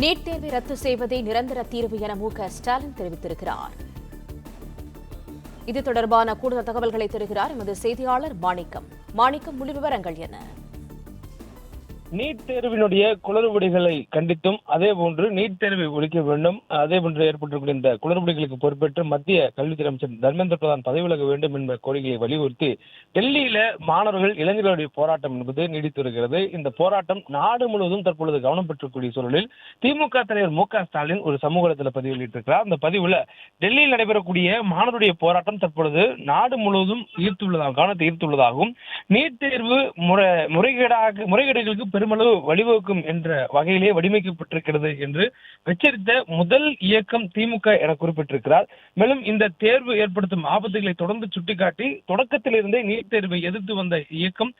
NEET தேர்வை ரத்து செய்வதே நிரந்தர தீர்வு என மு.க.ஸ்டாலின் தெரிவித்திருக்கிறார். இது தொடர்பான கூடுதல் தகவல்களை தருகிறார் எமது செய்தியாளர் மாணிக்கம். முழு விவரங்கள் என்ன? நீட் தேர்வினுடைய குளறுபடிகளை கண்டித்தும் அதேபோன்று நீட் தேர்வை ஒழிக்க வேண்டும், அதேபோன்று ஏற்பட்டிருக்கிற இந்த குளறுபடிகளுக்கு பொறுப்பேற்று மத்திய கல்வித்துறை அமைச்சர் தர்மேந்திர பிரதான் பதவி விலக வேண்டும் என்ற கோரிக்கையை வலியுறுத்தி டெல்லியில மாணவர்கள் இளைஞர்களுடைய போராட்டம் என்பது நீடித்து வருகிறது. இந்த போராட்டம் நாடு முழுவதும் தற்பொழுது கவனம் பெற்றக்கூடிய சூழலில் திமுக தலைவர் மு.க.ஸ்டாலின் ஒரு சமூகத்துல பதிவு வெளியிட்டிருக்கிறார். அந்த பதிவுல டெல்லியில் நடைபெறக்கூடிய மாணவருடைய போராட்டம் தற்பொழுது நாடு முழுவதும் கவனத்தை ஈர்த்துள்ளதாகவும் நீட் தேர்வு முறைகேடுகளுக்கு பெருமளவு வழிவகுக்கும் என்ற வகையிலே வடிவமைக்கப்பட்டிருக்கிறது என்று எச்சரித்த முதல் இயக்கம் திமுக என குறிப்பிட்டிருக்கிறார். மேலும் இந்த தேர்வு ஏற்படுத்தும் ஆபத்துகளை தொடர்ந்து சுட்டிக்காட்டி தொடக்கத்திலிருந்தே நீட் தேர்வை எதிர்த்து வந்த இயக்கம்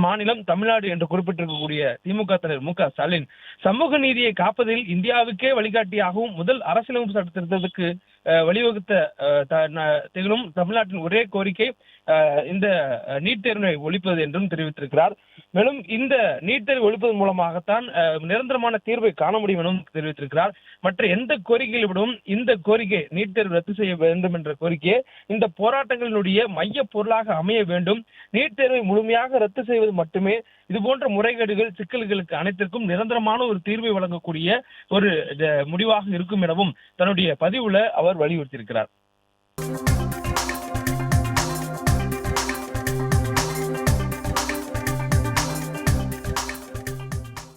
மாநிலம் தமிழ்நாடு என்று குறிப்பிட்டிருக்கக்கூடிய திமுக தலைவர் மு.க.ஸ்டாலின் சமூக நீதியை காப்பதில் இந்தியாவுக்கே வழிகாட்டியாகவும் முதல் அரசியலமைப்பு சட்ட திருத்தத்துக்கு வழிவகுத்த திகழும் தமிழ்நாட்டின் ஒரே கோரிக்கை இந்த நீட் தேர்வை ஒழிப்பது என்றும் தெரிவித்திருக்கிறார். மேலும் இந்த நீட் தேர்வை ஒழிப்பதன் மூலமாகத்தான் நிரந்தரமான தீர்வை காண முடியும் எனவும் தெரிவித்திருக்கிறார். மற்ற எந்த கோரிக்கைகளை விடவும் இந்த கோரிக்கை நீட் தேர்வு ரத்து செய்ய வேண்டும் என்ற கோரிக்கையை இந்த போராட்டங்களினுடைய மைய பொருளாக அமைய வேண்டும். நீட் தேர்வை முழுமையாக ரத்து செய்வது மட்டுமே இதுபோன்ற முறைகேடுகள் சிக்கல்களுக்கு அனைத்திற்கும் நிரந்தரமான ஒரு தீர்வை வழங்கக்கூடிய ஒரு முடிவாக இருக்கும் எனவும் தன்னுடைய பதிவுல அவர் வலியுறுத்தியிருக்கிறார்.